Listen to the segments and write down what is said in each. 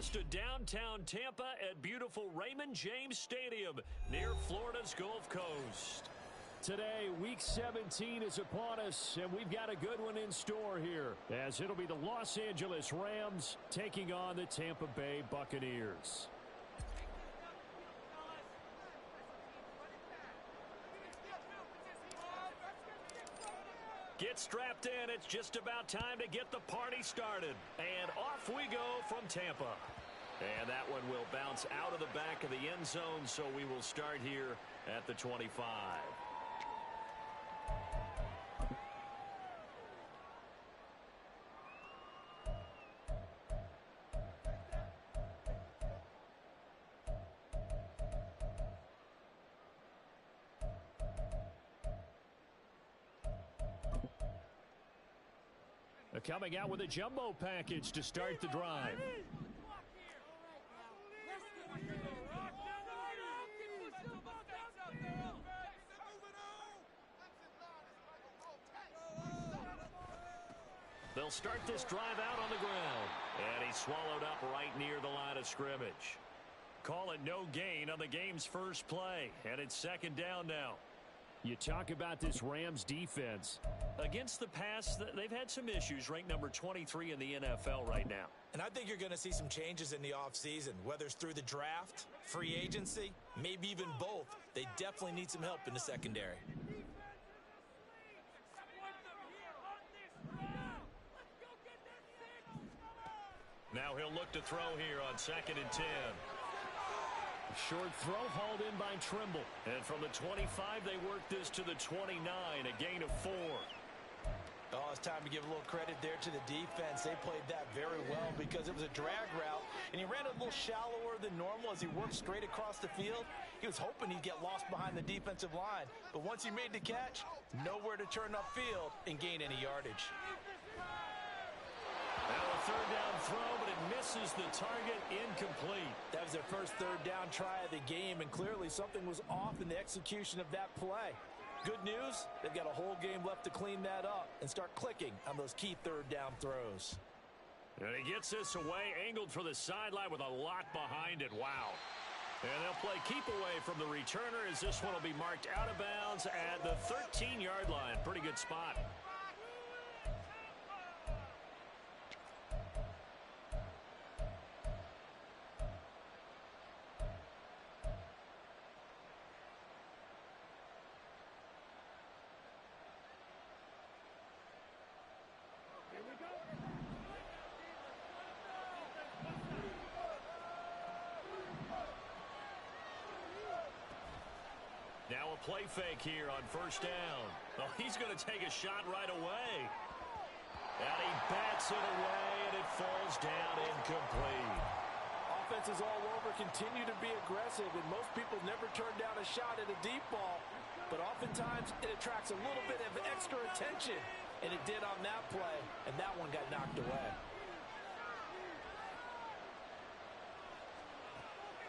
coast to downtown Tampa at beautiful Raymond James Stadium near Florida's Gulf Coast. Today, Week 17 is upon us, and we've got a good one in store here, as it'll be the Los Angeles Rams taking on the Tampa Bay Buccaneers. Get strapped in. It's just about time to get the party started. And off we go from Tampa. And that one will bounce out of the back of the end zone, so we will start here at the 25. Coming out with a jumbo package to start the drive. They'll start this drive out on the ground. And he's swallowed up right near the line of scrimmage. Call it no gain on the game's first play. And it's second down now. You talk about this Rams defense. Against the pass, they've had some issues, ranked number 23 in the NFL right now. And I think you're going to see some changes in the offseason, whether it's through the draft, free agency, maybe even both. They definitely need some help in the secondary. Now he'll look to throw here on 2nd and 10. Short throw hauled in by Trimble. And from the 25, they work this to the 29, a gain of 4. Oh, it's time to give a little credit there to the defense. They played that very well because it was a drag route, and he ran a little shallower than normal as he worked straight across the field. He was hoping he'd get lost behind the defensive line, but once he made the catch, nowhere to turn upfield and gain any yardage. Now a third down throw, but it misses the target, incomplete. That was their first third down try of the game, and clearly something was off in the execution of that play. Good news, they've got a whole game left to clean that up and start clicking on those key third down throws. And he gets this away, angled for the sideline with a lot behind it. Wow. And they'll play keep away from the returner as this one will be marked out of bounds at the 13-yard line. Pretty good spot. Now a play fake here on first down. Oh, he's going to take a shot right away. And he bats it away, and it falls down incomplete. Offenses all over continue to be aggressive, and most people never turn down a shot at a deep ball. But oftentimes it attracts a little bit of extra attention, and it did on that play, and that one got knocked away.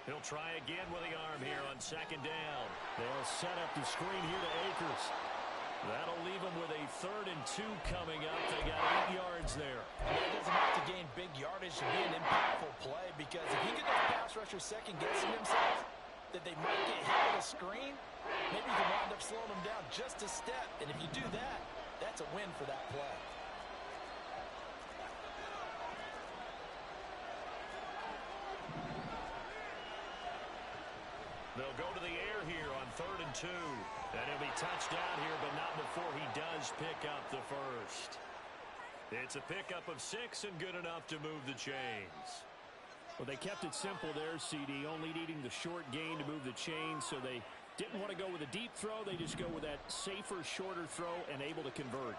He'll try again with the arm here on second down. They'll set up the screen here to Akers. That'll leave him with a 3rd and 2 coming up. They got 8 yards there. And he doesn't have to gain big yardage to be an impactful play, because if he gets those pass rushers second-guessing themselves that they might get hit with a screen, maybe you can wind up slowing them down just a step. And if you do that, that's a win for that play. They'll go to the air here on 3rd and 2. And he'll be touched down here, but not before he does pick up the first. It's a pickup of 6 and good enough to move the chains. Well, they kept it simple there, CD, only needing the short gain to move the chains, so they didn't want to go with a deep throw. They just go with that safer, shorter throw and able to convert.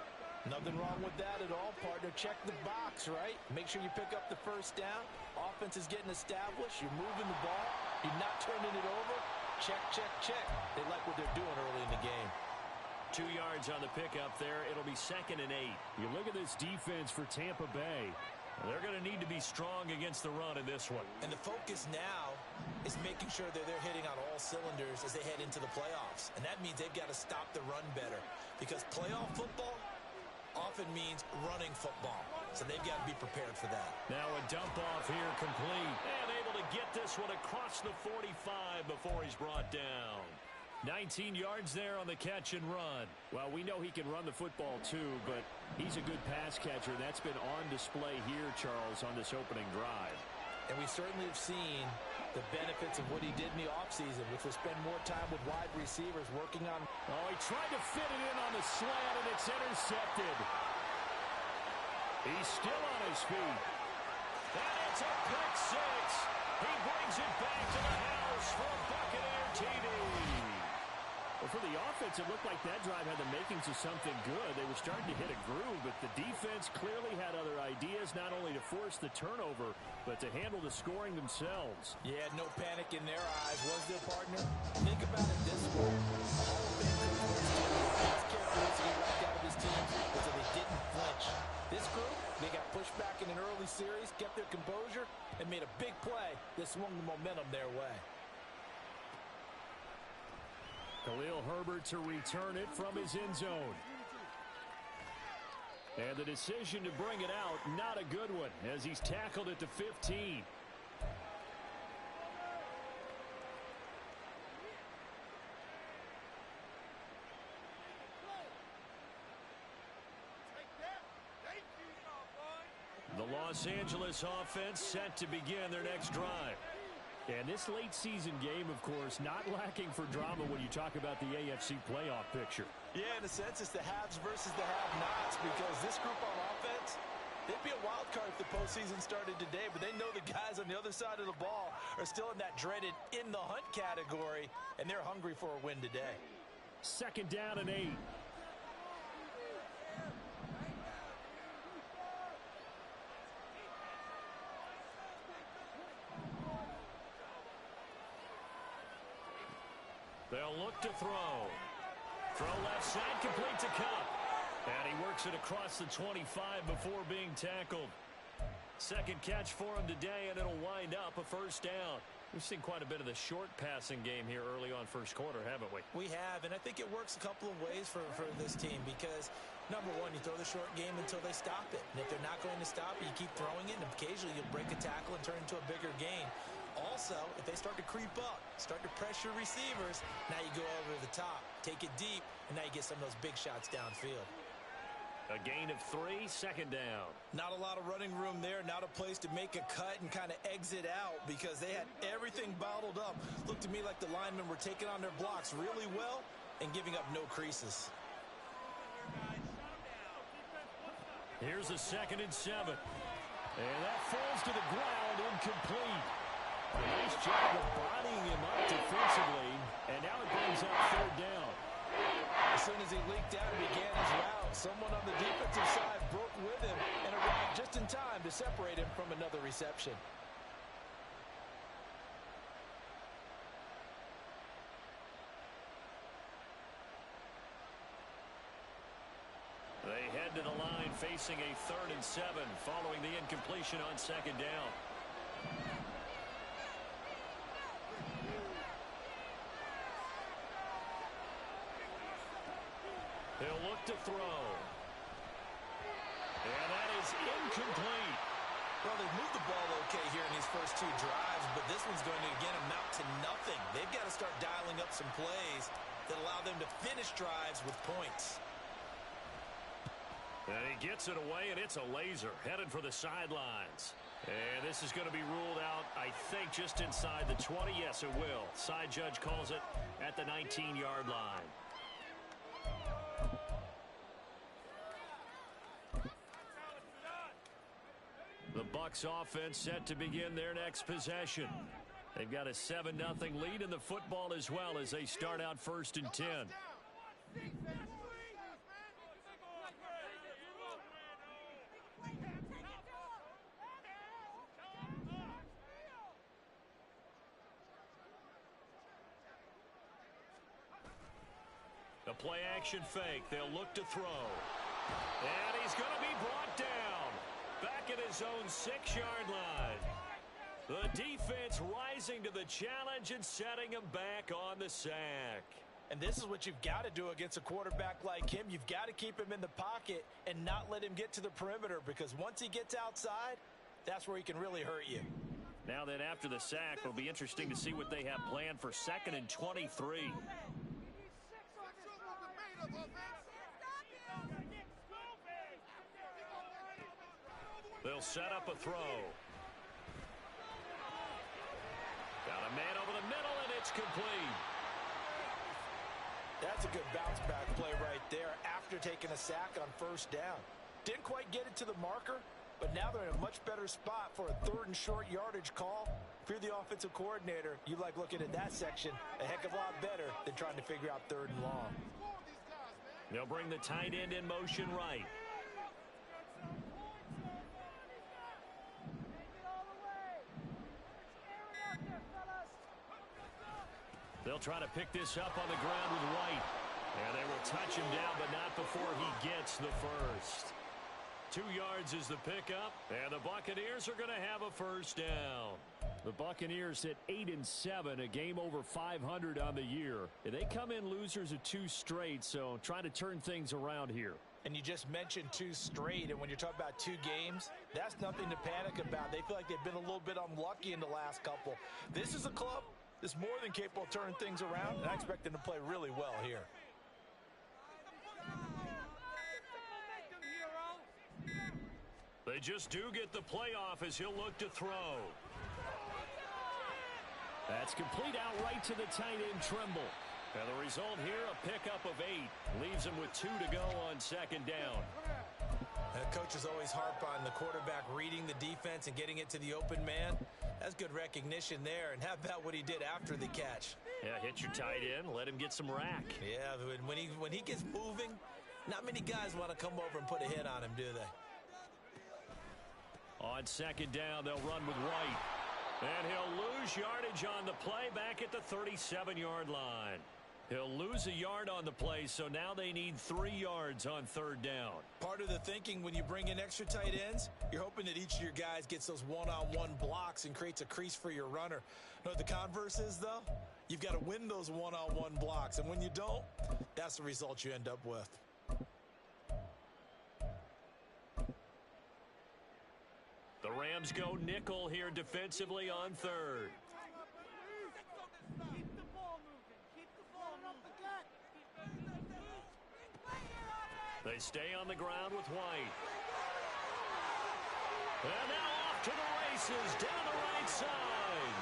Nothing wrong with that at all, partner. Check the box, right? Make sure you pick up the first down. Offense is getting established. You're moving the ball. You're not turning it over. Check, check, check. They like what they're doing early in the game. 2 yards on the pickup there. It'll be 2nd and 8. You look at this defense for Tampa Bay. They're going to need to be strong against the run in this one. And the focus now is making sure that they're hitting on all cylinders as they head into the playoffs. And that means they've got to stop the run better, because playoff football often means running football. So they've got to be prepared for that. Now a dump off here complete. And able to get this one across the 45 before he's brought down. 19 yards there on the catch and run. Well, we know he can run the football too, but he's a good pass catcher. That's been on display here, Charles, on this opening drive. And we certainly have seen the benefits of what he did in the offseason, which was spend more time with wide receivers working on. Oh, he tried to fit it in on the slant, and it's intercepted. He's still on his feet. And it's a pick six. He brings it back to the house for a Buccaneer TD. Well, for the offense, it looked like that drive had the makings of something good. They were starting to hit a groove, but the defense clearly had other ideas, not only to force the turnover, but to handle the scoring themselves. Yeah, no panic in their eyes, was there, partner? Think about it this way. Hall of Fame coach characteristic he liked out of his team was that they didn't flinch. This group, they got pushed back in an early series, kept their composure, and made a big play that swung the momentum their way. Khalil Herbert to return it from his end zone. And the decision to bring it out, not a good one, as he's tackled it to 15. The Los Angeles offense set to begin their next drive. And this late season game, of course, not lacking for drama when you talk about the AFC playoff picture. Yeah, in a sense, it's the haves versus the have-nots, because this group on offense, they'd be a wild card if the postseason started today, but they know the guys on the other side of the ball are still in that dreaded in-the-hunt category, and they're hungry for a win today. 2nd down and 8. They'll look to throw. Throw left side, complete to Kupp. And he works it across the 25 before being tackled. Second catch for him today, and it'll wind up a first down. We've seen quite a bit of the short passing game here early on first quarter, haven't we? We have, and I think it works a couple of ways for this team because, number one, you throw the short game until they stop it. And if they're not going to stop it, you keep throwing it, and occasionally you'll break a tackle and turn into a bigger gain. Also, if they start to creep up, start to pressure receivers, now you go over the top, take it deep, and now you get some of those big shots downfield. A gain of 3, 2nd down. Not a lot of running room there, not a place to make a cut and kind of exit out because they had everything bottled up. Looked to me like the linemen were taking on their blocks really well and giving up no creases. Here's a 2nd and 7. And that falls to the ground, incomplete. Nice job of bodying him up defensively, and now it brings up 3rd down. As soon as he leaked out and began his route, someone on the defensive side broke with him and arrived just in time to separate him from another reception. They head to the line facing a 3rd and 7 following the incompletion on 2nd down. He'll look to throw. And that is incomplete. Well, they've moved the ball okay here in these first 2 drives, but this one's going to, again, amount to nothing. They've got to start dialing up some plays that allow them to finish drives with points. And he gets it away, and it's a laser headed for the sidelines. And this is going to be ruled out, I think, just inside the 20. Yes, it will. Side judge calls it at the 19-yard line. The Bucs offense set to begin their next possession. They've got a 7-0 lead in the football as well as they start out 1st and 10. A play-action fake. They'll look to throw. And he's going to be brought down. Back at his own 6-yard line. The defense rising to the challenge and setting him back on the sack. And this is what you've got to do against a quarterback like him. You've got to keep him in the pocket and not let him get to the perimeter, because once he gets outside, that's where he can really hurt you. Now then, after the sack, it'll be interesting to see what they have planned for 2nd and 23. They'll set up a throw. Got a man over the middle, and it's complete. That's a good bounce-back play right there after taking a sack on 1st down. Didn't quite get it to the marker, but now they're in a much better spot for a 3rd and short yardage call. If you're the offensive coordinator, you like looking at that section a heck of a lot better than trying to figure out 3rd and long. They'll bring the tight end in motion right. They'll try to pick this up on the ground with White. And they will touch him down, but not before he gets the first. 2 yards is the pickup, and the Buccaneers are going to have a 1st down. The Buccaneers at 8-7, a game over 500 on the year. And they come in losers of 2 straight, so trying to turn things around here. And you just mentioned 2 straight, and when you're talking about 2 games, that's nothing to panic about. They feel like they've been a little bit unlucky in the last couple. This is a club that's more than capable of turning things around, and I expect them to play really well here. They just do get the playoff as he'll look to throw. That's complete out right to the tight end, Trimble. And the result here, a pickup of 8. Leaves him with 2 to go on 2nd down. Coaches always harp on the quarterback reading the defense and getting it to the open man. That's good recognition there. And how about what he did after the catch? Yeah, hit your tight end, let him get some rack. Yeah, when he gets moving, not many guys want to come over and put a hit on him, do they? On 2nd down, they'll run with White. And he'll lose yardage on the play back at the 37-yard line. He'll lose a yard on the play, so now they need 3 yards on 3rd down. Part of the thinking when you bring in extra tight ends, you're hoping that each of your guys gets those one-on-one blocks and creates a crease for your runner. You know what the converse is, though? You've got to win those one-on-one blocks, and when you don't, that's the result you end up with. The Rams go nickel here defensively on 3rd. They stay on the ground with White. And now off to the races down the right side.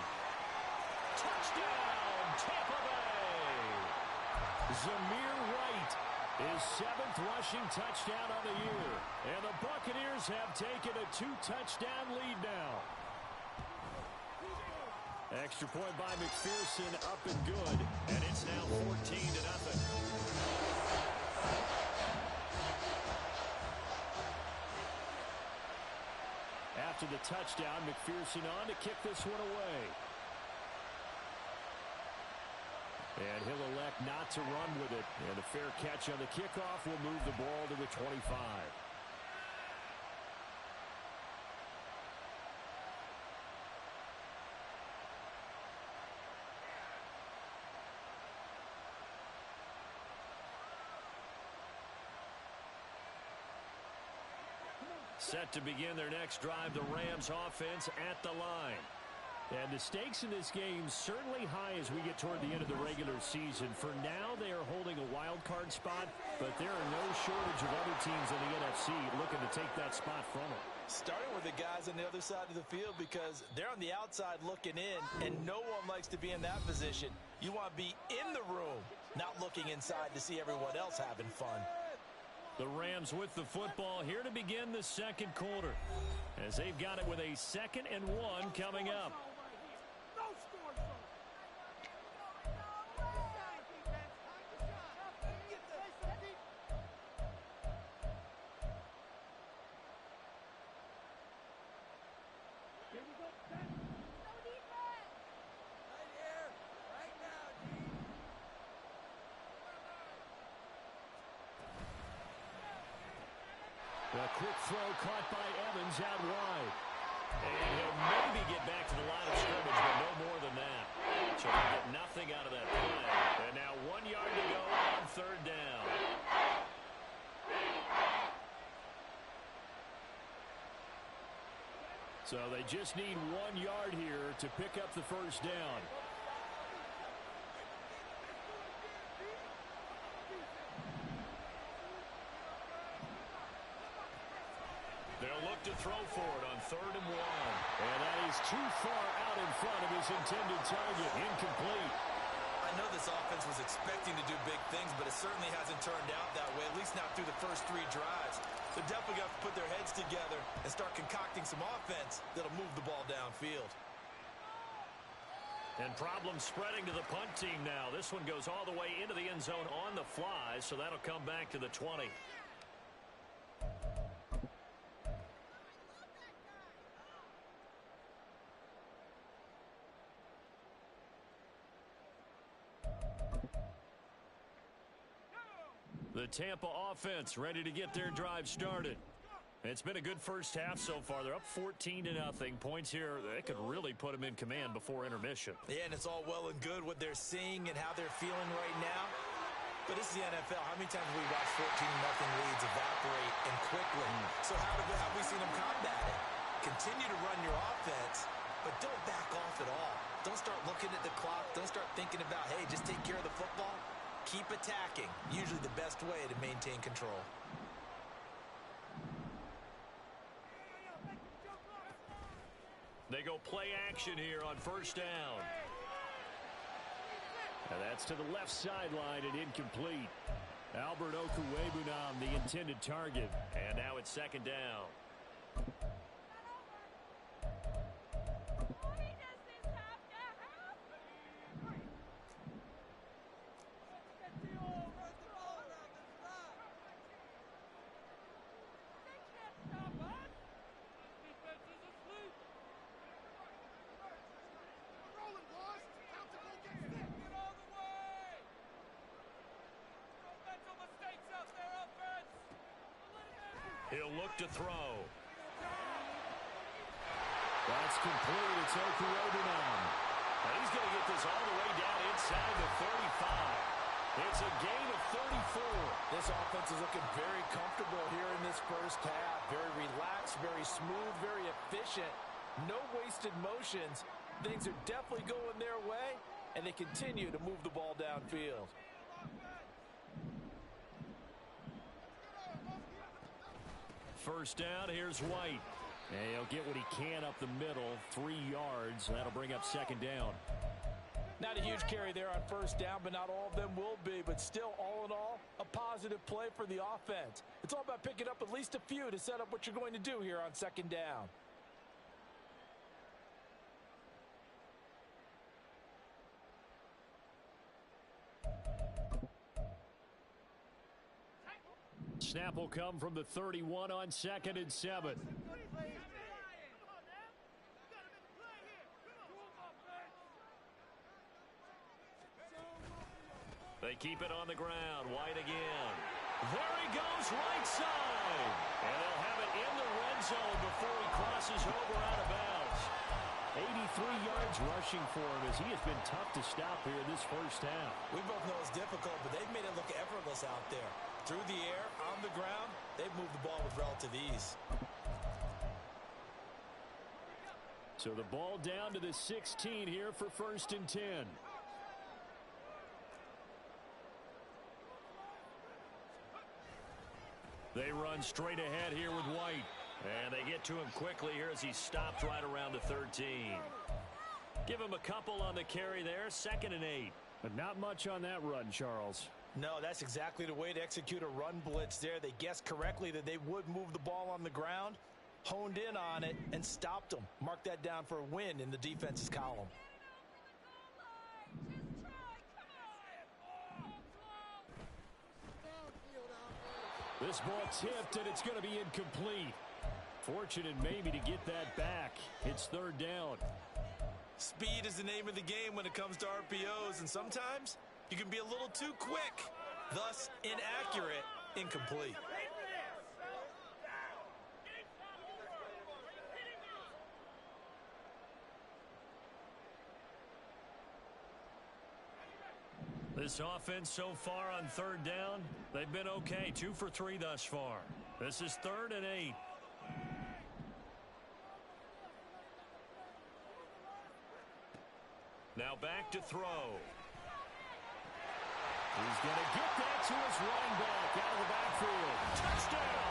Touchdown, Tampa Bay. Zamir White, his 7th rushing touchdown on the year. And the Buccaneers have taken a 2-touchdown lead now. Extra point by McPherson, up and good. And it's now 14-0. After the touchdown, McPherson on to kick this one away. And he'll elect not to run with it. And a fair catch on the kickoff will move the ball to the 25. Set to begin their next drive, the Rams offense at the line. And the stakes in this game certainly high as we get toward the end of the regular season. For now, they are holding a wild card spot, but there are no shortage of other teams in the NFC looking to take that spot from them. Starting with the guys on the other side of the field, because they're on the outside looking in, and no one likes to be in that position. You want to be in the room, not looking inside to see everyone else having fun. The Rams with the football here to begin the 2nd quarter, as they've got it with a 2nd and 1 coming up. A quick throw caught by Evans out wide. And he'll maybe get back to the line of scrimmage, but no more than that. So they get nothing out of that play. And now 1 yard to So they just need 1 yard here to pick up the first down. They'll look to throw for it on 3rd and 1. And that is too far out in front of his intended target. Incomplete. I know this offense was expecting to do big things, but it certainly hasn't turned out that way, at least not through the first 3 drives. They're definitely got to put their heads together and start concocting some offense that'll move the ball downfield. And problems spreading to the punt team now. This one goes all the way into the end zone on the fly, so that'll come back to the 20. The Tampa offense ready to get their drive started. It's been a good first half so far. They're up 14-0. Points here, they could really put them in command before intermission. Yeah, and it's all well and good what they're seeing and how they're feeling right now. But this is the NFL. How many times have we watched 14-0 leads evaporate and quickly? So how have we seen them combat it? Continue to run your offense, but don't back off at all. Don't start looking at the clock. Don't start thinking about, hey, just take care of the football. Keep attacking. Usually the best way to maintain control. They go play action here on 1st down. And that's to the left sideline and incomplete. Albert Okwuegbunam, the intended target. And now it's 2nd down. He'll look to throw. That's complete. It's Okwuegbunam. He's going to get this all the way down inside the 35. It's a gain of 34. This offense is looking very comfortable here in this first half. Very relaxed, very smooth, very efficient. No wasted motions. Things are definitely going their way, and they continue to move the ball downfield. First down, here's White. And he'll get what he can up the middle, 3 yards. That'll bring up 2nd down. Not a huge carry there on 1st down, but not all of them will be. But still, all in all, a positive play for the offense. It's all about picking up at least a few to set up what you're going to do here on 2nd down. Snap will come from the 31 on 2nd and 7. They keep it on the ground. White again. There he goes, right side. And they'll have it in the red zone before he crosses over out of bounds. 83 yards rushing for him as he has been tough to stop here this first half. We both know it's difficult, but they've made it look effortless out there. Through the air, on the ground, they've moved the ball with relative ease. So the ball down to the 16 here for 1st and 10. They run straight ahead here with White. And they get to him quickly here as he stopped right around the 13. Give him a couple on the carry there. 2nd and 8. But not much on that run, Charles. No, that's exactly the way to execute a run blitz there. They guessed correctly that they would move the ball on the ground, honed in on it, and stopped them. Mark that down for a win in the defense's column. This ball tipped, and it's going to be incomplete. Fortunate maybe to get that back. It's 3rd down. Speed is the name of the game when it comes to RPOs, and sometimes you can be a little too quick, thus inaccurate, incomplete. This offense so far on 3rd down, they've been okay. 2 for 3 thus far. This is 3rd and 8. Now back to throw. He's going to get that to his running back out of the backfield. Touchdown!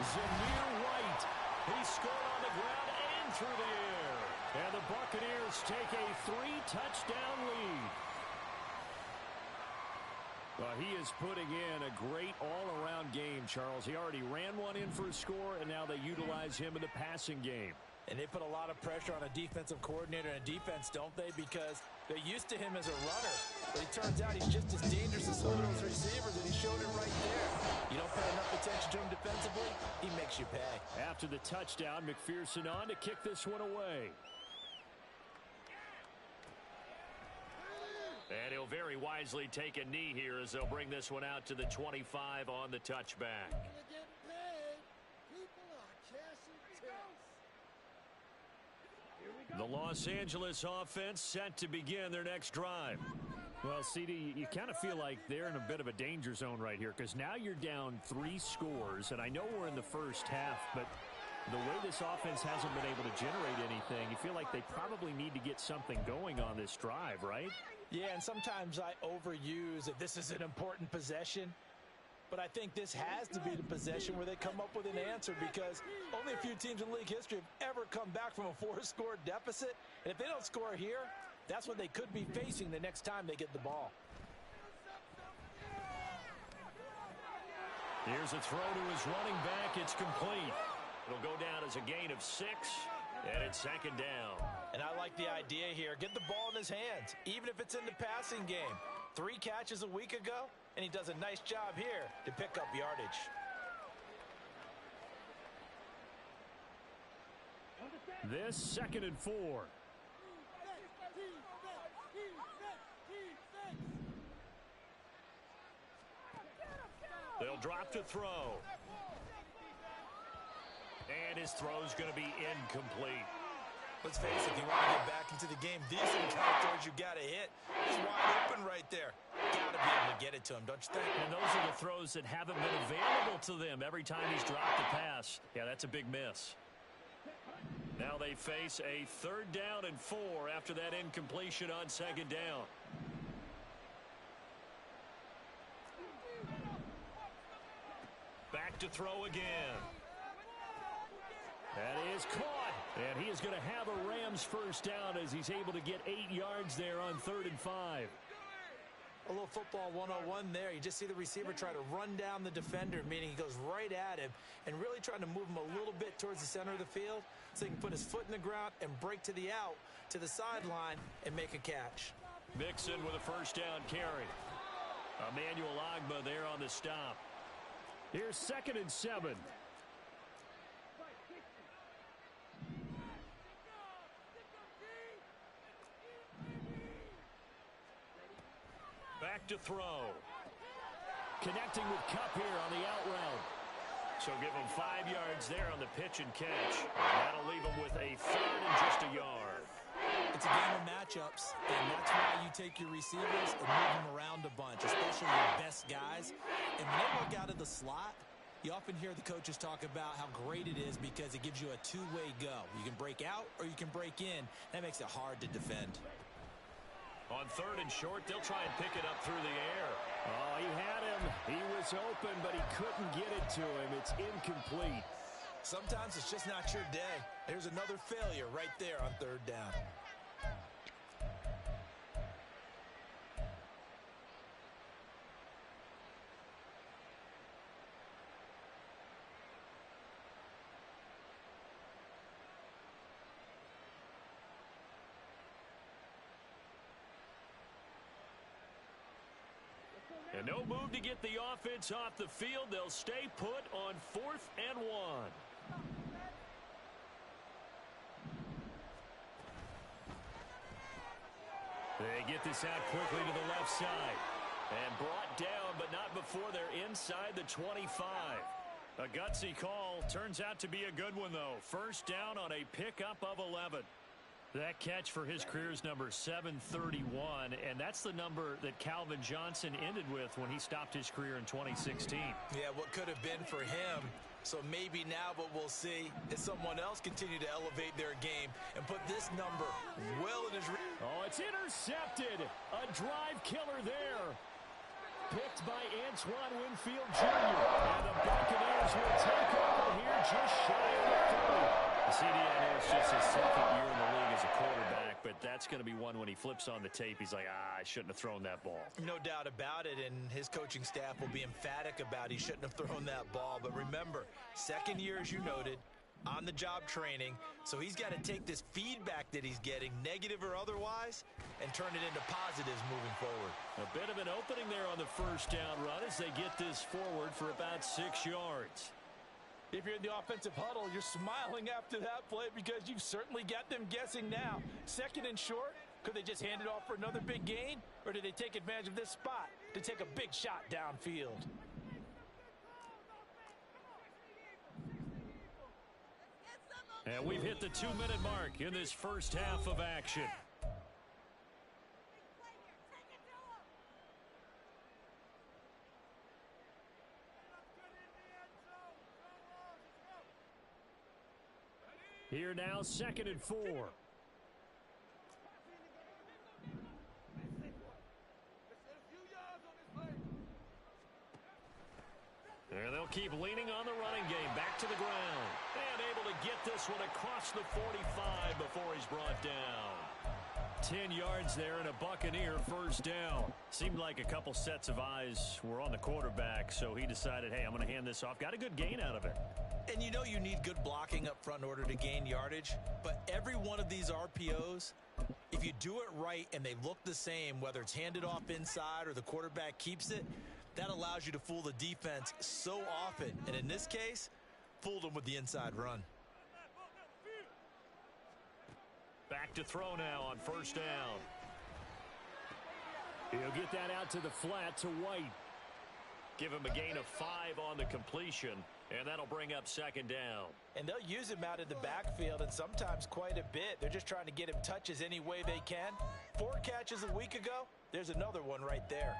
Zamir White. He scored on the ground and through the air. And the Buccaneers take a 3-touchdown lead. Well, he is putting in a great all-around game, Charles. He already ran one in for a score, and now they utilize him in the passing game. And they put a lot of pressure on a defensive coordinator and a defense, don't they? Because they're used to him as a runner. But it turns out he's just as dangerous as some of those receivers, and he showed it right there. You don't pay enough attention to him defensively, he makes you pay. After the touchdown, McPherson on to kick this one away. And he'll very wisely take a knee here as they'll bring this one out to the 25 on the touchback. The Los Angeles offense set to begin their next drive. Well, CD, you kind of feel like they're in a bit of a danger zone right here because now you're down 3 scores, and I know we're in the first half, but the way this offense hasn't been able to generate anything, you feel like they probably need to get something going on this drive, right? Yeah, and sometimes I overuse that this is an important possession. But I think this has to be the possession where they come up with an answer because only a few teams in league history have ever come back from a 4-score deficit. And if they don't score here, that's what they could be facing the next time they get the ball. Here's a throw to his running back. It's complete. It'll go down as a gain of 6, and it's second down. And I like the idea here. Get the ball in his hands, even if it's in the passing game. 3 catches a week ago, and he does a nice job here to pick up yardage. This 2nd and 4. They'll drop to throw. And his throw's going to be incomplete. Let's face it, if you want to get back into the game, these are the kind of throws you got to hit. He's wide open right there. Got to be able to get it to him, don't you think? And those are the throws that haven't been available to them every time he's dropped the pass. Yeah, that's a big miss. Now they face a 3rd down and 4 after that incompletion on 2nd down. Back to throw again. That is caught. And he is going to have a Rams first down as he's able to get 8 yards there on 3rd and 5. A little football 101 there. You just see the receiver try to run down the defender, meaning he goes right at him and really trying to move him a little bit towards the center of the field so he can put his foot in the ground and break to the out, to the sideline, and make a catch. Mixon with a first down carry. Emmanuel Ogbah there on the stop. Here's 2nd and 7. Back to throw. Connecting with Kupp here on the out route. So give him 5 yards there on the pitch and catch. That'll leave him with a 3rd and just a yard. It's a game of matchups, and that's why you take your receivers and move them around a bunch, especially your best guys. And when they work out of the slot, you often hear the coaches talk about how great it is because it gives you a 2-way go. You can break out or you can break in. That makes it hard to defend. On 3rd and short, they'll try and pick it up through the air. Oh, he had him. He was open, but he couldn't get it to him. It's incomplete. Sometimes it's just not your day. There's another failure right there on 3rd down. And no move to get the offense off the field. They'll stay put on 4th and 1. They get this out quickly to the left side. And brought down, but not before they're inside the 25. A gutsy call. Turns out to be a good one, though. First down on a pickup of 11. That catch for his career is number 731, and that's the number that Calvin Johnson ended with when he stopped his career in 2016. Yeah, what could have been for him. So maybe now what we'll see is someone else continue to elevate their game and put this number well in his reach. Oh, it's intercepted. A drive killer there. Picked by Antoine Winfield Jr. And the Buccaneers will take over here just shy of the 30. CD, I know it's just his second year in the league as a quarterback, but that's going to be one when he flips on the tape. He's like, I shouldn't have thrown that ball. No doubt about it, and his coaching staff will be emphatic about he shouldn't have thrown that ball. But remember, second year, as you noted, on-the-job training, so he's got to take this feedback that he's getting, negative or otherwise, and turn it into positives moving forward. A bit of an opening there on the first down run as they get this forward for about 6 yards. If you're in the offensive huddle, you're smiling after that play because you've certainly got them guessing now. Second and short, could they just hand it off for another big gain, or did they take advantage of this spot to take a big shot downfield? And we've hit the 2-minute mark in this first half of action. Here now, 2nd and 4. And they'll keep leaning on the running game. Back to the ground. And able to get this one across the 45 before he's brought down. 10 yards there and a Buccaneer first down. Seemed like a couple sets of eyes were on the quarterback, so he decided, hey, I'm going to hand this off. Got a good gain out of it. And you know you need good blocking up front in order to gain yardage, but every one of these RPOs, if you do it right and they look the same, whether it's handed off inside or the quarterback keeps it, that allows you to fool the defense so often. And in this case, fooled them with the inside run. Back to throw now on first down. He'll get that out to the flat to White. Give him a gain of 5 on the completion, and that'll bring up 2nd down. And they'll use him out in the backfield, and sometimes quite a bit. They're just trying to get him touches any way they can. 4 catches a week ago, there's another one right there.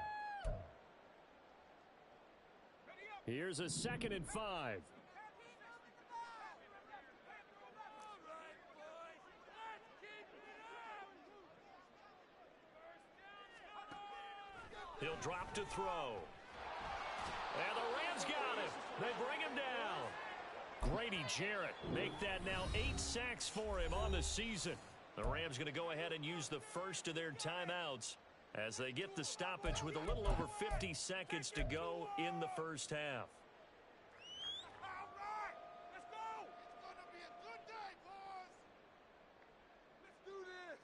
Here's a 2nd and 5. He'll drop to throw. And the Rams got him. They bring him down. Grady Jarrett make that now 8 sacks for him on the season. The Rams going to go ahead and use the first of their timeouts as they get the stoppage with a little over 50 seconds to go in the first half. All right, let's go. It's going to be a good day, boys. Let's do this.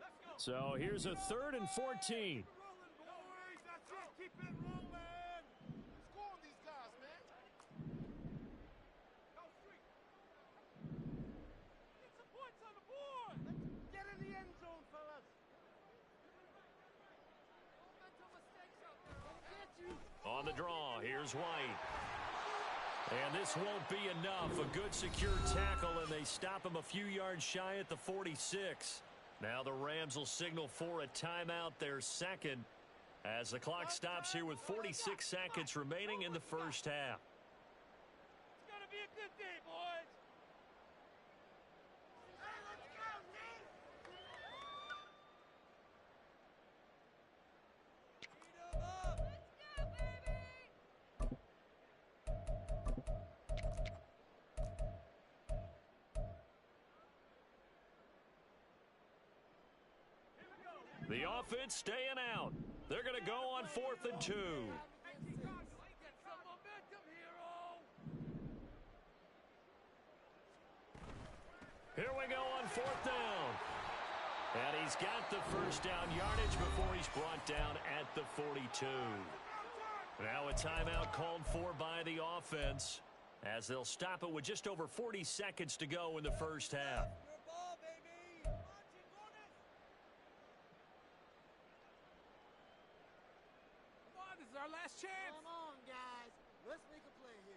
Let's go. So here's a 3rd and 14. Rolling, boys. That's it. Keep it rolling. Score on these guys, man. Go street. Get some points on the board. Let's get in the end zone, fellas. Mental mistakes out there. I'll get you. On the draw, here's White. And this won't be enough. A good secure tackle, and they stop him a few yards shy at the 46. Now the Rams will signal for a timeout, their 2nd, as the clock stops here with 46 seconds remaining in the first half. It's going to be a good day, boys. Hey, let's go, team. Beat 'em up. Let's go, baby. The offense staying out. They're going to go on 4th and 2. Get some momentum, hero. Here we go on 4th down. And he's got the first down yardage before he's brought down at the 42. Now a timeout called for by the offense as they'll stop it with just over 40 seconds to go in the first half. Your ball, baby. Watch it, bonus. Come on, this is our last chance. Come on, guys. Let's make a play here.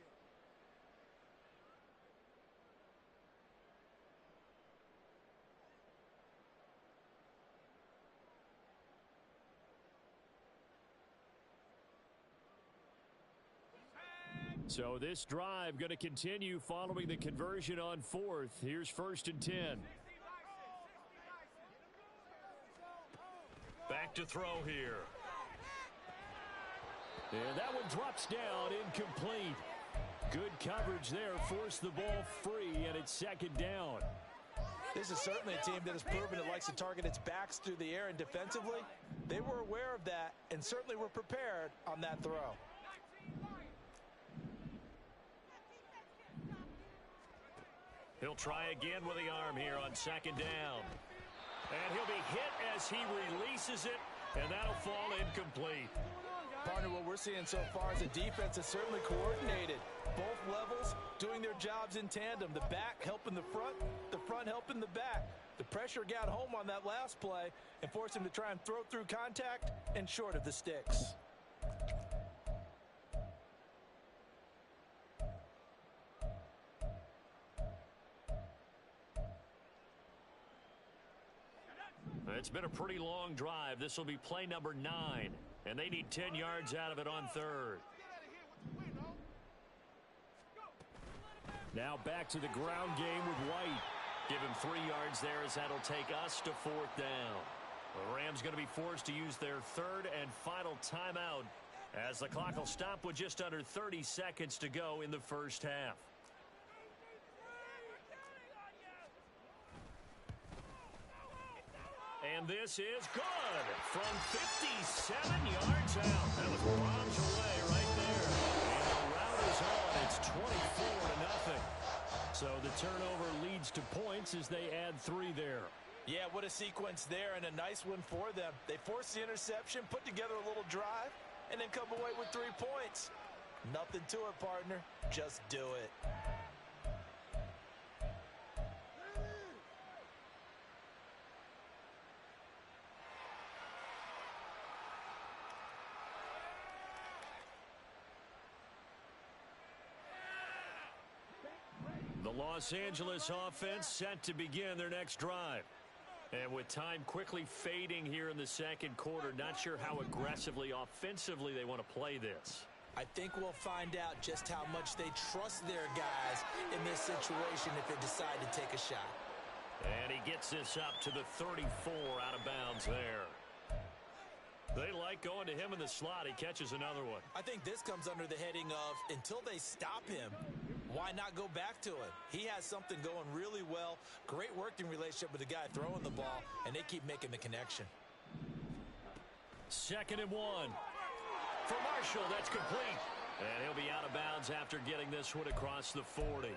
Tag. So this drive going to continue following the conversion on fourth. Here's 1st and 10. Back to throw here. And that one drops down, incomplete. Good coverage there, forced the ball free, and it's 2nd down. This is certainly a team that has proven it likes to target its backs through the air, and defensively, they were aware of that and certainly were prepared on that throw. He'll try again with the arm here on 2nd down. And he'll be hit as he releases it, and that'll fall incomplete. Partner, what we're seeing so far is a defense that's certainly coordinated. Both levels doing their jobs in tandem. The back helping the front helping the back. The pressure got home on that last play and forced him to try and throw through contact and short of the sticks. It's been a pretty long drive. This will be play number 9, and they need 10 yards out of it on 3rd. Now back to the ground game with White. Give him 3 yards there as that'll take us to 4th down. The Rams going to be forced to use their 3rd and final timeout as the clock will stop with just under 30 seconds to go in the first half. And this is good from 57 yards out. That was bombs away right there. And the rout is on. It's 24-0. So the turnover leads to points as they add 3 there. Yeah, what a sequence there, and a nice one for them. They forced the interception, put together a little drive, and then come away with 3 points. Nothing to it, partner. Just do it. The Los Angeles offense set to begin their next drive. And with time quickly fading here in the 2nd quarter, not sure how aggressively, offensively they want to play this. I think we'll find out just how much they trust their guys in this situation if they decide to take a shot. And he gets this up to the 34 out of bounds there. They like going to him in the slot. He catches another one. I think this comes under the heading of until they stop him, why not go back to it? He has something going really well. Great working relationship with the guy throwing the ball, and they keep making the connection. 2nd and 1. For Marshall, that's complete. And he'll be out of bounds after getting this one across the 40.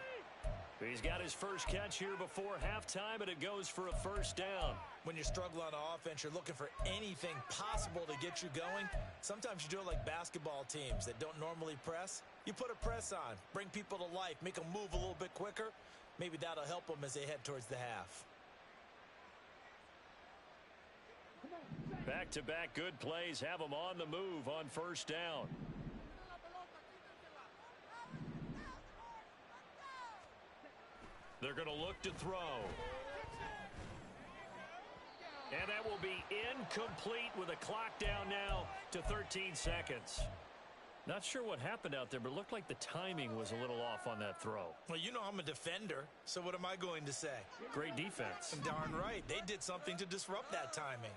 He's got his first catch here before halftime, and it goes for a 1st down. When you struggle on offense, you're looking for anything possible to get you going. Sometimes you do it like basketball teams that don't normally press. You put a press on, bring people to life, make them move a little bit quicker. Maybe that'll help them as they head towards the half. Back-to-back good plays have them on the move on 1st down. They're going to look to throw. And that will be incomplete with a clock down now to 13 seconds. Not sure what happened out there, but it looked like the timing was a little off on that throw. Well, you know I'm a defender, so what am I going to say? Great defense. Darn right. They did something to disrupt that timing.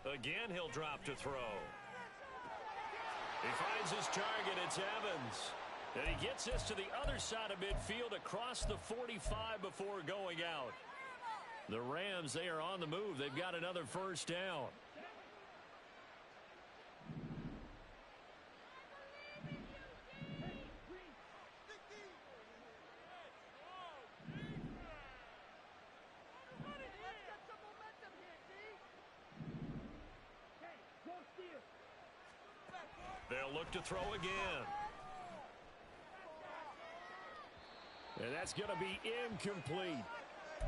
Again, he'll drop to throw. He finds his target. It's Evans. And he gets this to the other side of midfield across the 45 before going out. The Rams, they are on the move. They've got another 1st down. They'll look to throw again. And that's going to be incomplete.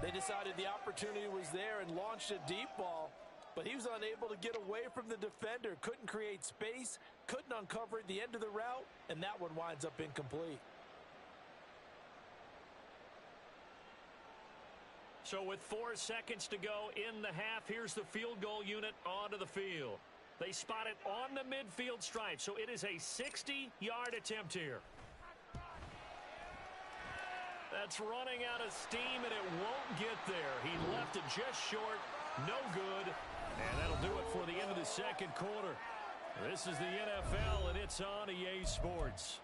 They decided the opportunity was there and launched a deep ball, but he was unable to get away from the defender. Couldn't create space, couldn't uncover at the end of the route, and that one winds up incomplete. So with 4 seconds to go in the half, here's the field goal unit onto the field. They spot it on the midfield stripe, so it is a 60-yard attempt here. That's running out of steam, and it won't get there. He left it just short, no good, and that'll do it for the end of the second quarter. This is the NFL, and it's on EA Sports.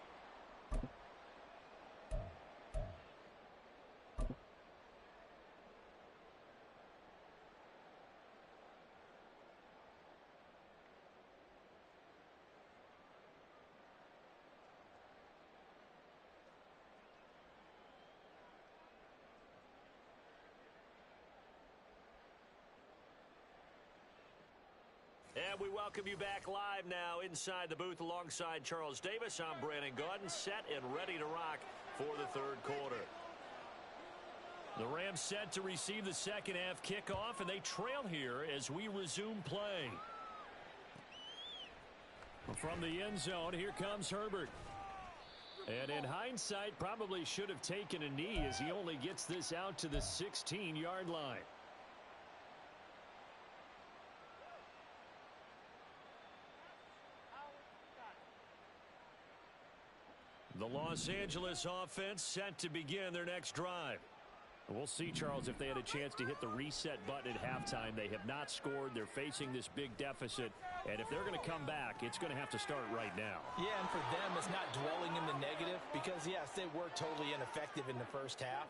And we welcome you back live now inside the booth alongside Charles Davis. I'm Brandon Gaudin, set and ready to rock for the third quarter. The Rams set to receive the second half kickoff, and they trail here as we resume play. From the end zone, here comes Herbert. And in hindsight, probably should have taken a knee as he only gets this out to the 16-yard line. The Los Angeles offense set to begin their next drive. We'll see, Charles, if they had a chance to hit the reset button at halftime. They have not scored. They're facing this big deficit. And if they're going to come back, it's going to have to start right now. Yeah, and for them, it's not dwelling in the negative because, yes, they were totally ineffective in the first half.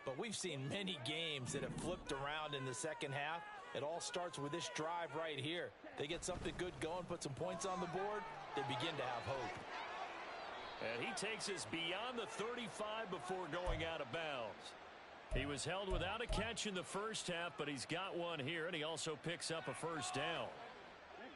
But we've seen many games that have flipped around in the second half. It all starts with this drive right here. They get something good going, put some points on the board, they begin to have hope. And he takes us beyond the 35 before going out of bounds. He was held without a catch in the first half, but he's got one here, and he also picks up a first down.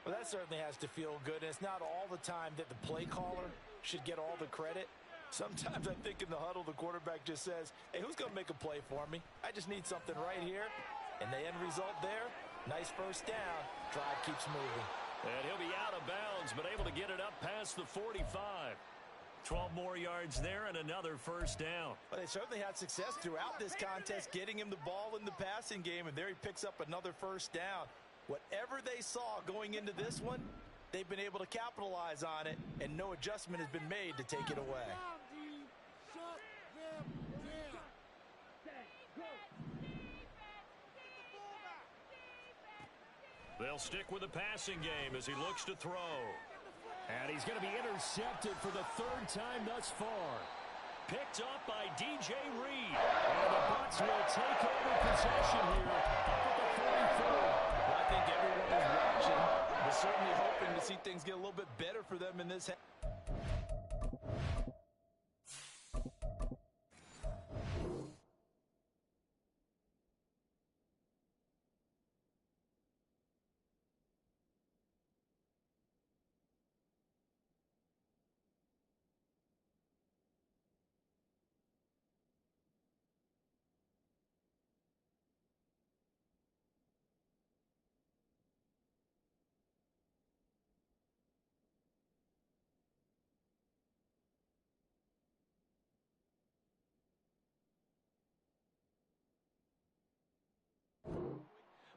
Well, that certainly has to feel good, and it's not all the time that the play caller should get all the credit. Sometimes I think in the huddle, the quarterback just says, hey, who's going to make a play for me? I just need something right here. And the end result there, nice first down. Drive keeps moving. And he'll be out of bounds, but able to get it up past the 45. 12 more yards there and another first down. Well, they certainly had success throughout this contest, getting him the ball in the passing game, and there he picks up another first down. Whatever they saw going into this one, they've been able to capitalize on it, and no adjustment has been made to take it away. They'll stick with the passing game as he looks to throw. And he's going to be intercepted for the third time thus far. Picked up by DJ Reed. And the Bucs will take over possession here at the 44. Well, I think everyone is watching, but certainly hoping to see things get a little bit better for them in this half.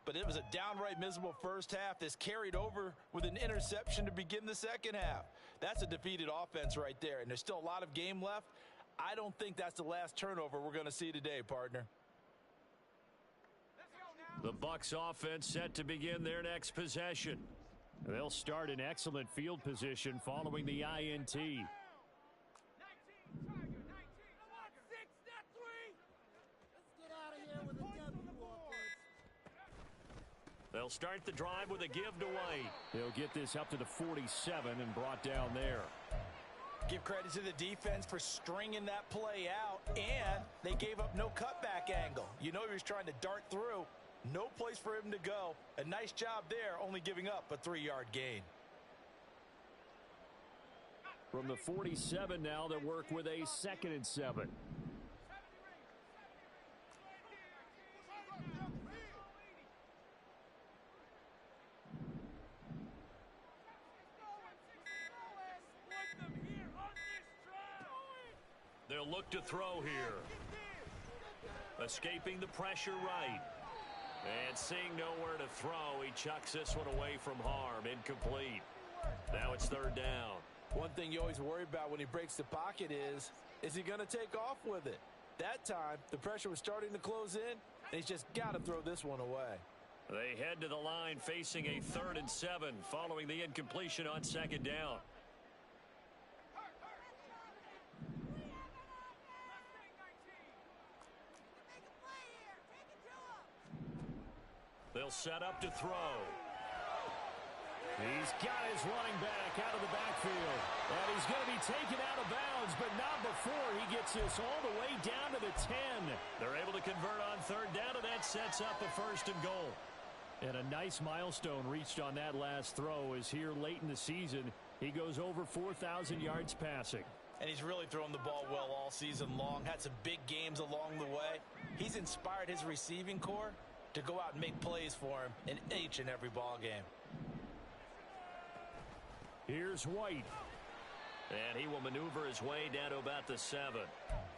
But it was a downright miserable first half. This carried over with an interception to begin the second half. That's a defeated offense right there, and there's still a lot of game left. I don't think that's the last turnover we're going to see today, partner. The Bucs offense set to begin their next possession. They'll start in excellent field position following the INT. They'll start the drive with a give to White. They'll get this up to the 47 and brought down there. Give credit to the defense for stringing that play out, and they gave up no cutback angle. You know he was trying to dart through. No place for him to go. A nice job there, only giving up a 3-yard gain. From the 47 now, they'll work with a 2nd and 7. They'll look to throw here. Escaping the pressure right. And seeing nowhere to throw, he chucks this one away from harm. Incomplete. Now it's third down. One thing you always worry about when he breaks the pocket is he going to take off with it? That time, the pressure was starting to close in, and he's just got to throw this one away. They head to the line facing a 3rd and 7 following the incompletion on second down. They'll set up to throw. He's got his running back out of the backfield. And he's going to be taken out of bounds, but not before he gets this all the way down to the 10. They're able to convert on third down, and that sets up a 1st and goal. And a nice milestone reached on that last throw is here late in the season. He goes over 4,000 yards passing. And he's really thrown the ball well all season long. Had some big games along the way. He's inspired his receiving corps to go out and make plays for him in each and every ball game. Here's White. And he will maneuver his way down to about the 7.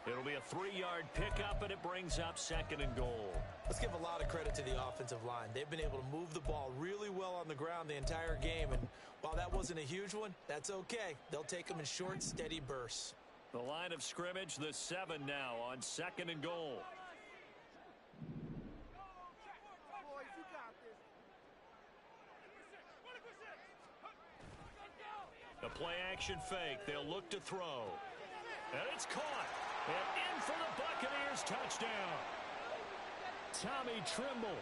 It'll be a 3-yard pickup, and it brings up 2nd and goal. Let's give a lot of credit to the offensive line. They've been able to move the ball really well on the ground the entire game. And while that wasn't a huge one, that's okay. They'll take them in short, steady bursts. The line of scrimmage, the 7 now on 2nd and goal. The play-action fake. They'll look to throw. And it's caught. And in for the Buccaneers touchdown. Tommy Tremble,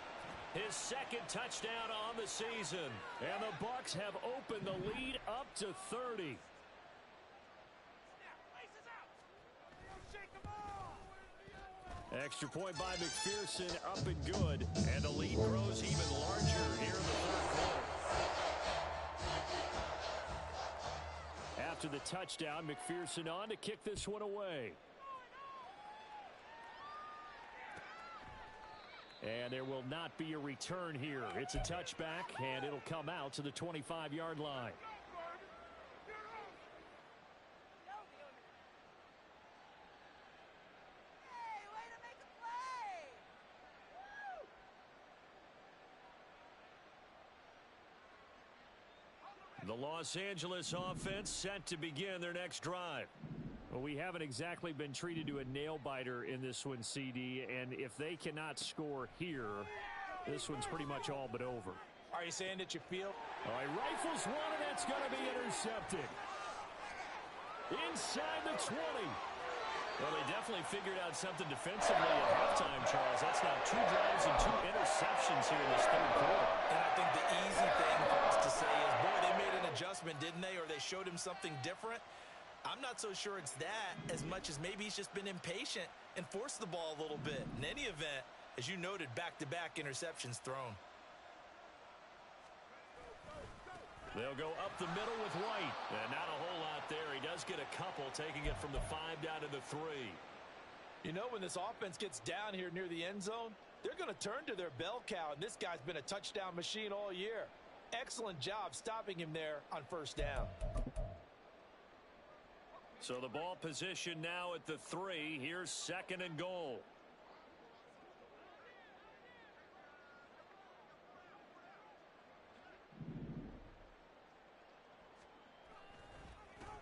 his 2nd touchdown on the season. And the Bucs have opened the lead up to 30. Extra point by McPherson, up and good. And the lead grows even larger here in the 3rd quarter. After the touchdown, McPherson on to kick this one away. And there will not be a return here. It's a touchback, and it'll come out to the 25-yard line. The Los Angeles offense set to begin their next drive. Well, we haven't exactly been treated to a nail-biter in this one, CD, and if they cannot score here, this one's pretty much all but over. Are you saying that you feel? All right, rifles one, and that's going to be intercepted. Inside the 20. Well, they definitely figured out something defensively at halftime, Charles. That's now 2 drives and 2 interceptions here in this 3rd quarter. And I think the easy thing for us to say is, boy, they made an adjustment, didn't they? Or they showed him something different. I'm not so sure it's that as much as maybe he's just been impatient and forced the ball a little bit. In any event, as you noted, back-to-back interceptions thrown. They'll go up the middle with White. And not a whole lot there. He does get a couple, taking it from the 5 down to the 3. You know, when this offense gets down here near the end zone, they're going to turn to their bell cow, and this guy's been a touchdown machine all year. Excellent job stopping him there on 1st down. So the ball position now at the 3. Here's 2nd and goal.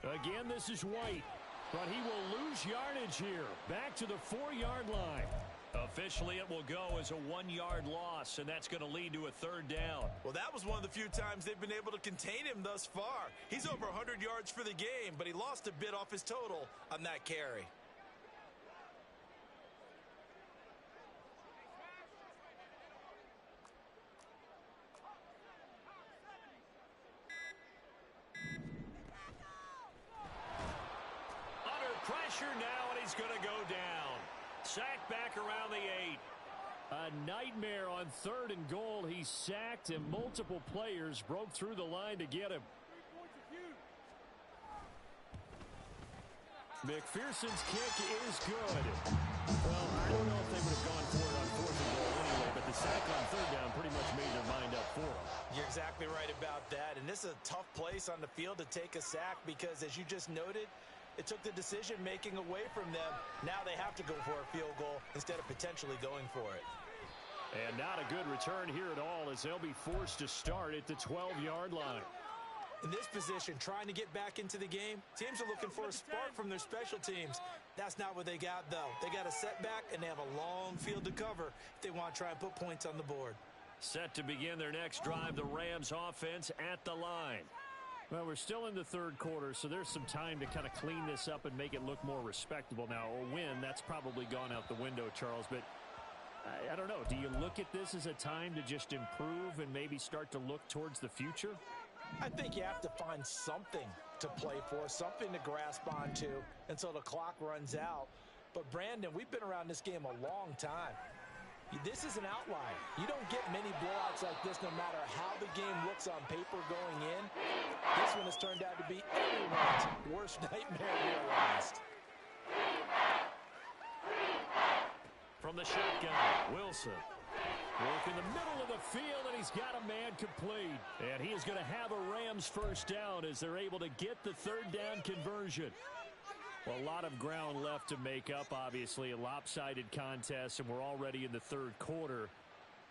Again, this is White, but he will lose yardage here. Back to the 4-yard line. Officially, it will go as a 1-yard loss, and that's going to lead to a 3rd down. Well, that was one of the few times they've been able to contain him thus far. He's over 100 yards for the game, but he lost a bit off his total on that carry. Pressure now, and he's going to go down. Sacked back around the 8. A nightmare on 3rd and goal. He's sacked, and multiple players broke through the line to get him. McPherson's kick is good. Well, I don't know if they would have gone for it on 4th and goal anyway, but the sack on 3rd down pretty much made their mind up for him. You're exactly right about that, and this is a tough place on the field to take a sack because, as you just noted, It took the decision-making away from them. Now they have to go for a field goal instead of potentially going for it. And not a good return here at all, as they'll be forced to start at the 12-yard line. In this position, trying to get back into the game, teams are looking for a spark from their special teams. That's not what they got, though. They got a setback, and they have a long field to cover if they want to try and put points on the board. Set to begin their next drive, the Rams offense at the line. Well, we're still in the third quarter, so there's some time to kind of clean this up and make it look more respectable. Now, a win, that's probably gone out the window, Charles, but I don't know. Do you look at this as a time to just improve and maybe start to look towards the future? I think you have to find something to play for, something to grasp onto until the clock runs out. But, Brandon, we've been around this game a long time. This is an outlier. You don't get many blowouts like this no matter how the game looks on paper going in. This one has turned out to be everyone's worst nightmare realized. From the shotgun, Wilson. Work in the middle of the field, and he's got a man complete. And he is going to have a Rams first down as they're able to get the third down conversion. Well, a lot of ground left to make up, obviously. A lopsided contest, and we're already in the third quarter.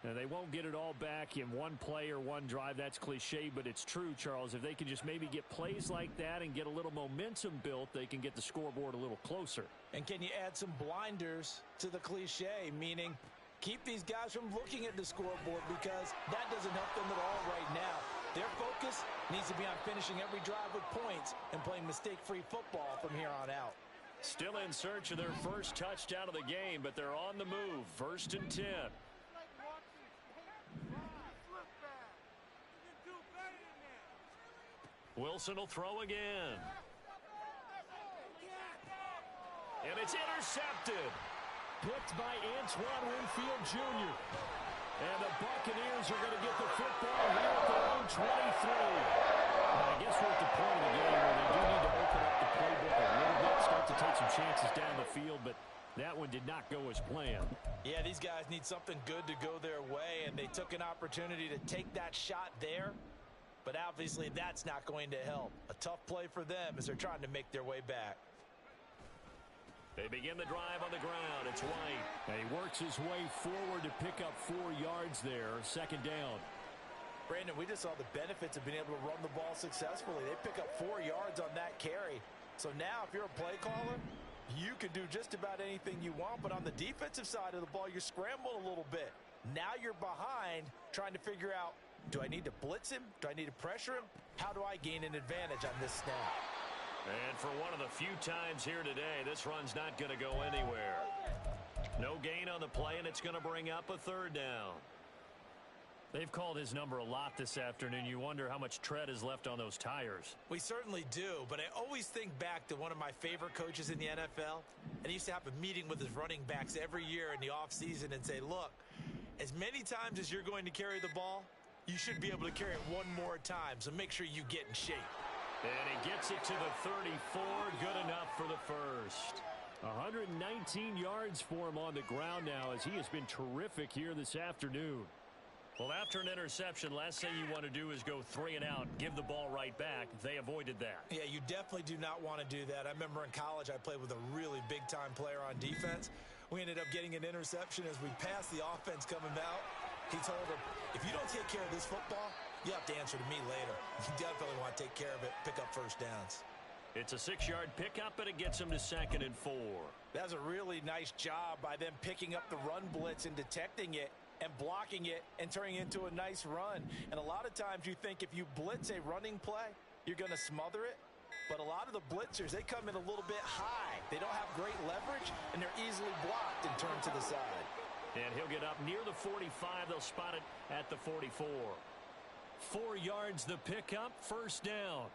Now, they won't get it all back in one play or one drive. That's cliche, but it's true, Charles. If they can just maybe get plays like that and get a little momentum built, they can get the scoreboard a little closer. And can you add some blinders to the cliche, meaning keep these guys from looking at the scoreboard, because that doesn't help them at all right now. Their focus needs to be on finishing every drive with points and playing mistake-free football from here on out. Still in search of their first touchdown of the game, but they're on the move. 1st and 10. Wilson will throw again. And it's intercepted. Picked by Antoine Winfield Jr. And the Buccaneers are going to get the football here at their own 23. Now, I guess we're at the point of the game where they do need to open up the playbook a little bit, start to take some chances down the field, but that one did not go as planned. Yeah, these guys need something good to go their way, and they took an opportunity to take that shot there. But obviously that's not going to help. A tough play for them as they're trying to make their way back. They begin the drive on the ground. It's White. And he works his way forward to pick up 4 yards there. 2nd down. Brandon, we just saw the benefits of being able to run the ball successfully. They pick up 4 yards on that carry. So now if you're a play caller, you can do just about anything you want. But on the defensive side of the ball, you're scrambling a little bit. Now you're behind trying to figure out, do I need to blitz him? Do I need to pressure him? How do I gain an advantage on this snap? And for one of the few times here today, this run's not going to go anywhere. No gain on the play, and it's going to bring up a 3rd down. They've called his number a lot this afternoon. You wonder how much tread is left on those tires. We certainly do, but I always think back to one of my favorite coaches in the NFL, and he used to have a meeting with his running backs every year in the offseason and say, look, as many times as you're going to carry the ball, you should be able to carry it one more time, so make sure you get in shape. And he gets it to the 34, good enough for the first. 119 yards for him on the ground now, as he has been terrific here this afternoon. Well, after an interception, last thing you want to do is go 3 and out, give the ball right back. They avoided that. Yeah, you definitely do not want to do that. I remember in college I played with a really big-time player on defense. We ended up getting an interception as we passed the offense coming out. He told him, if you don't take care of this football, you have to answer to me later. You definitely want to take care of it, pick up first downs. It's a 6-yard pickup, and it gets him to 2nd and 4. That's a really nice job by them picking up the run blitz and detecting it and blocking it and turning it into a nice run. And a lot of times you think if you blitz a running play, you're going to smother it. But a lot of the blitzers, they come in a little bit high. They don't have great leverage, and they're easily blocked and turned to the side. And he'll get up near the 45. They'll spot it at the 44. 4 yards the pickup, 1st down.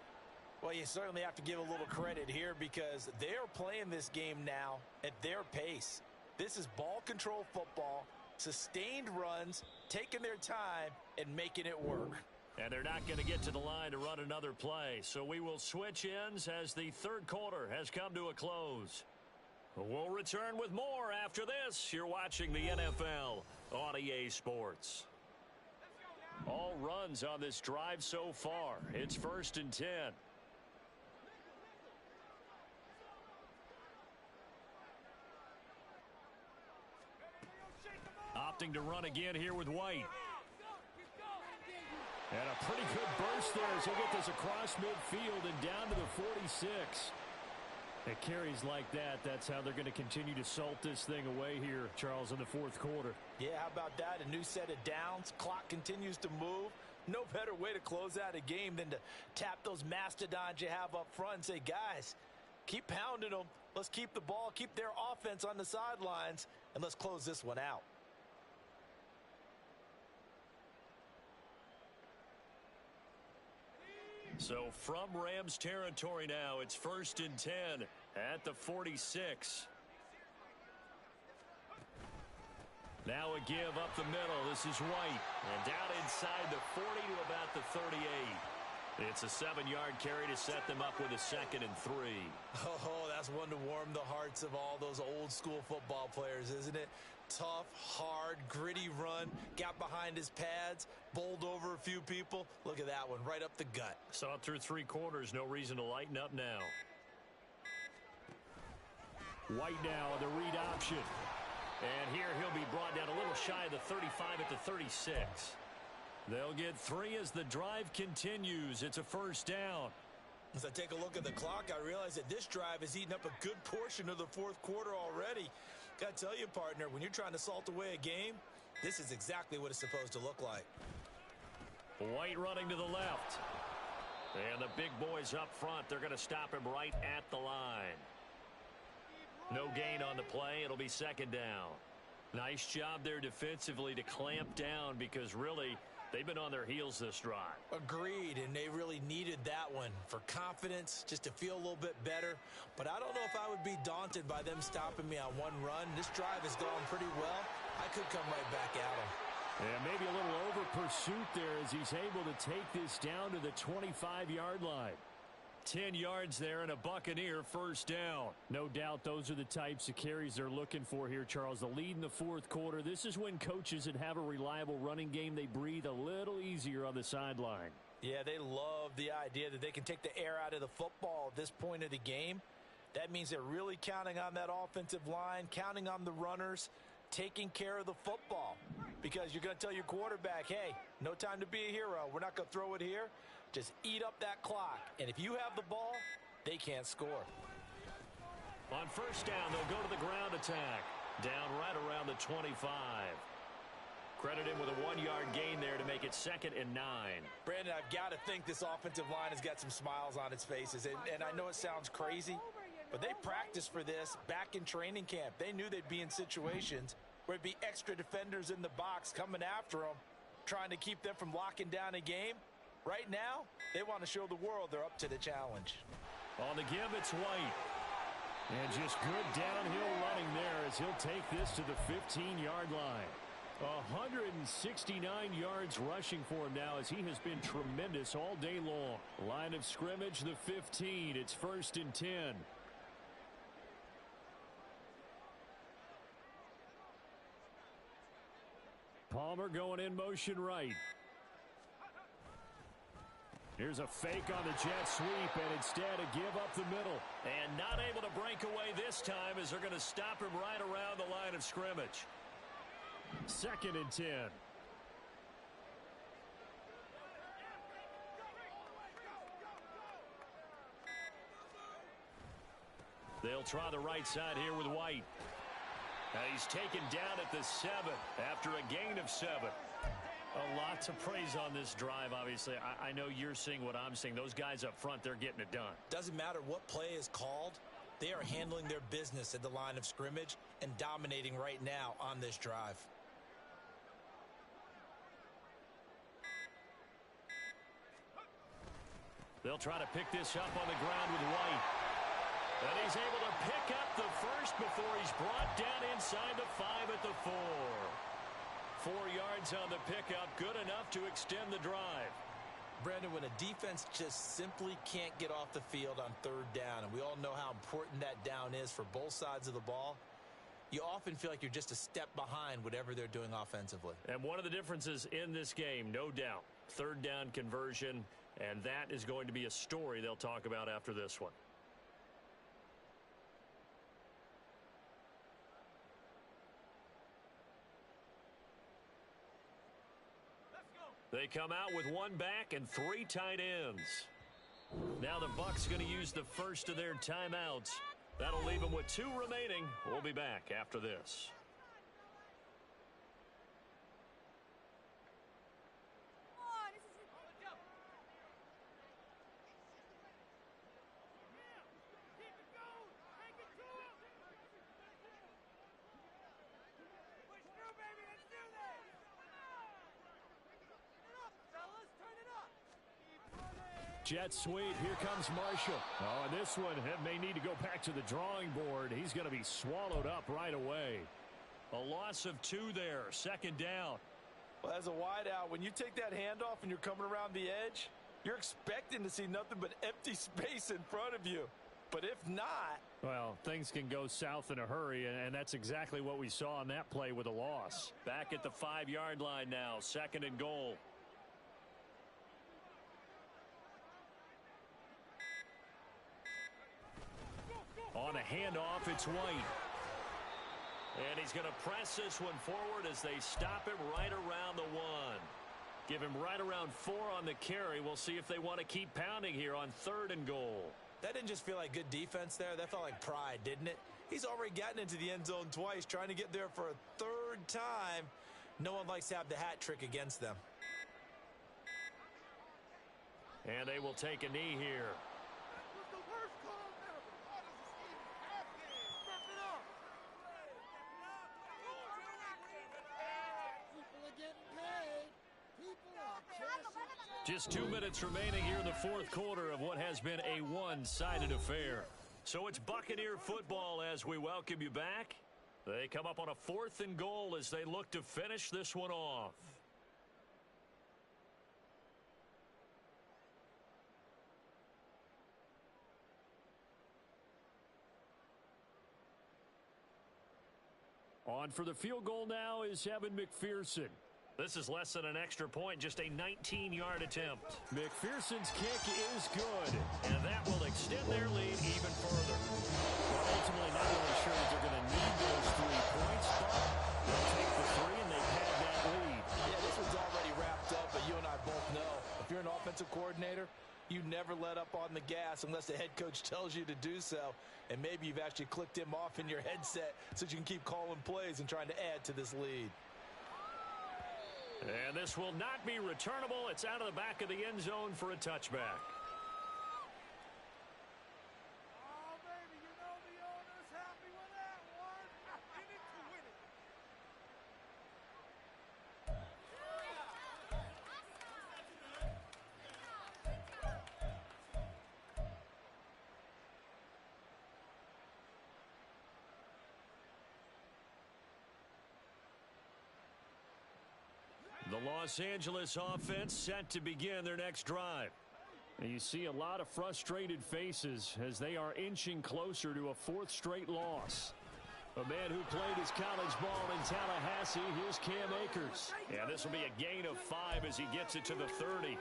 Well, you certainly have to give a little credit here because they're playing this game now at their pace. This is ball control football, sustained runs, taking their time, and making it work. And they're not going to get to the line to run another play. So we will switch ends as the third quarter has come to a close. We'll return with more after this. You're watching the NFL on EA Sports. All runs on this drive so far. It's 1st and 10. Opting to run again here with White. And a pretty good burst there as he'll get this across midfield and down to the 46. It carries like that. That's how they're going to continue to salt this thing away here, Charles, in the fourth quarter. Yeah, how about that? A new set of downs. Clock continues to move. No better way to close out a game than to tap those mastodons you have up front and say, guys, keep pounding them. Let's keep the ball, keep their offense on the sidelines, and let's close this one out. So from Rams territory now, it's 1st and 10 at the 46. Now a give up the middle. This is White. And down inside the 40 to about the 38. It's a 7-yard carry to set them up with a 2nd and 3. Oh, that's one to warm the hearts of all those old school football players, isn't it? Tough, hard, gritty run. Got behind his pads, bowled over a few people. Look at that one, right up the gut. Saw it through 3 quarters. No reason to lighten up now. White now, the read option. And here he'll be brought down a little shy of the 35 at the 36. They'll get 3 as the drive continues. It's a 1st down. As I take a look at the clock, I realize that this drive has eaten up a good portion of the fourth quarter already. Got to tell you, partner, when you're trying to salt away a game, this is exactly what it's supposed to look like. White running to the left. And the big boys up front, they're going to stop him right at the line. No gain on the play. It'll be 2nd down. Nice job there defensively to clamp down because really they've been on their heels this drive. Agreed, and they really needed that one for confidence, just to feel a little bit better. But I don't know if I would be daunted by them stopping me on one run. This drive has gone pretty well. I could come right back at them. And maybe a little over pursuit there as he's able to take this down to the 25-yard line. 10 yards there and a Buccaneer 1st down. No doubt those are the types of carries they're looking for here, Charles. The lead in the fourth quarter. This is when coaches that have a reliable running game, they breathe a little easier on the sideline. Yeah, they love the idea that they can take the air out of the football at this point of the game. That means they're really counting on that offensive line, counting on the runners, taking care of the football. Because you're going to tell your quarterback, hey, no time to be a hero. We're not going to throw it here. Just eat up that clock. And if you have the ball, they can't score. On 1st down, they'll go to the ground attack. Down right around the 25. Credit him with a 1-yard gain there to make it 2nd and 9. Brandon, I've got to think this offensive line has got some smiles on its faces. And I know it sounds crazy, but they practiced for this back in training camp. They knew they'd be in situations where it'd be extra defenders in the box coming after them, trying to keep them from locking down a game. Right now, they want to show the world they're up to the challenge. On the give, it's White. And just good downhill running there as he'll take this to the 15-yard line. 169 yards rushing for him now as he has been tremendous all day long. Line of scrimmage, the 15. It's 1st and 10. Palmer going in motion right. Here's a fake on the jet sweep, and instead a give up the middle. And not able to break away this time as they're going to stop him right around the line of scrimmage. 2nd and 10. They'll try the right side here with White. Now he's taken down at the 7 after a gain of 7. A lot to praise on this drive, obviously. I know you're seeing what I'm seeing. Those guys up front, they're getting it done. Doesn't matter what play is called. They are handling their business at the line of scrimmage and dominating right now on this drive. They'll try to pick this up on the ground with White. And he's able to pick up the first before he's brought down inside the 5 at the 4. 4 yards on the pickup, good enough to extend the drive. Brandon, when a defense just simply can't get off the field on 3rd down, and we all know how important that down is for both sides of the ball, you often feel like you're just a step behind whatever they're doing offensively. And one of the differences in this game, no doubt, 3rd down conversion, and that is going to be a story they'll talk about after this one. They come out with one back and 3 tight ends. Now the Bucs going to use the first of their timeouts. That'll leave them with 2 remaining. We'll be back after this. Jet sweep. Here comes Marshall. Oh, and this one may need to go back to the drawing board. He's going to be swallowed up right away. A loss of 2 there. 2nd down. Well, as a wideout, when you take that handoff and you're coming around the edge, you're expecting to see nothing but empty space in front of you. But if not... Well, things can go south in a hurry, and that's exactly what we saw on that play with a loss. Back at the 5-yard line now. 2nd and goal. On a handoff, it's White. And he's going to press this one forward as they stop him right around the 1. Give him right around 4 on the carry. We'll see if they want to keep pounding here on 3rd and goal. That didn't just feel like good defense there. That felt like pride, didn't it? He's already gotten into the end zone twice, trying to get there for a 3rd time. No one likes to have the hat trick against them. And they will take a knee here. Just 2 minutes remaining here in the 4th quarter of what has been a one-sided affair. So it's Buccaneer football as we welcome you back. They come up on a 4th and goal as they look to finish this one off. On for the field goal now is Evan McPherson. This is less than an extra point, just a 19-yard attempt. McPherson's kick is good. And that will extend their lead even further. Well, ultimately, not really sure that they're going to need those 3 points, but they'll take the 3 and they've had that lead. Yeah, this one's already wrapped up, but you and I both know if you're an offensive coordinator, you never let up on the gas unless the head coach tells you to do so. And maybe you've actually clicked him off in your headset so that you can keep calling plays and trying to add to this lead. And this will not be returnable. It's out of the back of the end zone for a touchback. Oh, baby, you know the owner's happy with that one. In it to win it. The Los Angeles offense set to begin their next drive. And you see a lot of frustrated faces as they are inching closer to a 4th straight loss. A man who played his college ball in Tallahassee, here's Cam Akers. Yeah, this will be a gain of 5 as he gets it to the 30.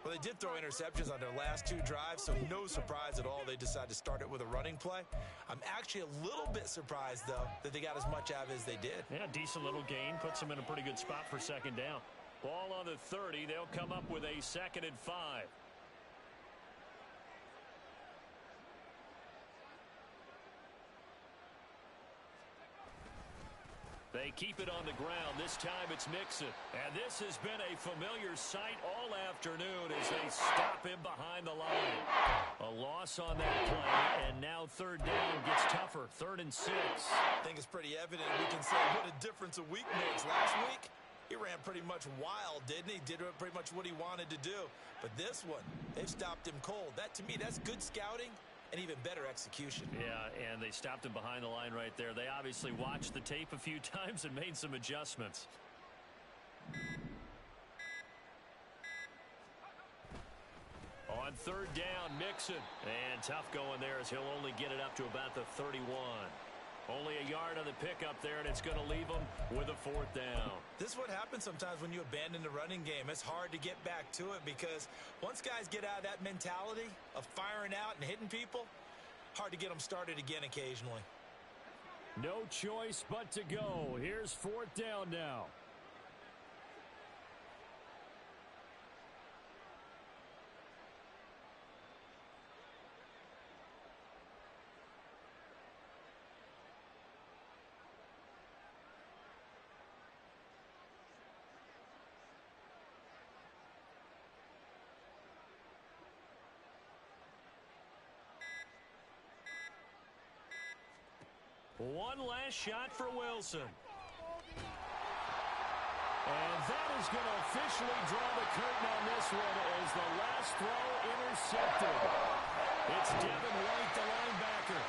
Well, they did throw interceptions on their last 2 drives, so no surprise at all they decided to start it with a running play. I'm actually a little bit surprised, though, that they got as much out of it as they did. Yeah, decent little gain. Puts them in a pretty good spot for 2nd down. Ball on the 30. They'll come up with a 2nd and 5. They keep it on the ground. This time it's Mixon. And this has been a familiar sight all afternoon as they stop him behind the line. A loss on that play, and now 3rd down gets tougher. 3rd and 6. I think it's pretty evident we can say what a difference a week makes. Last week, he ran pretty much wild, didn't he? Did pretty much what he wanted to do. But this one, they've stopped him cold. That, to me, that's good scouting and even better execution. Yeah, and they stopped him behind the line right there. They obviously watched the tape a few times and made some adjustments. On 3rd down, Mixon. And tough going there as he'll only get it up to about the 31. Only a yard on the pickup there, and it's going to leave them with a 4th down. This is what happens sometimes when you abandon the running game. It's hard to get back to it because once guys get out of that mentality of firing out and hitting people, hard to get them started again occasionally. No choice but to go. Here's 4th down now. One last shot for Wilson. And that is going to officially draw the curtain on this one as the last throw intercepted. It's Devin White, the linebacker.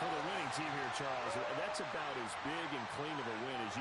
For the winning team here, Charles, that's about as big and clean of a win as you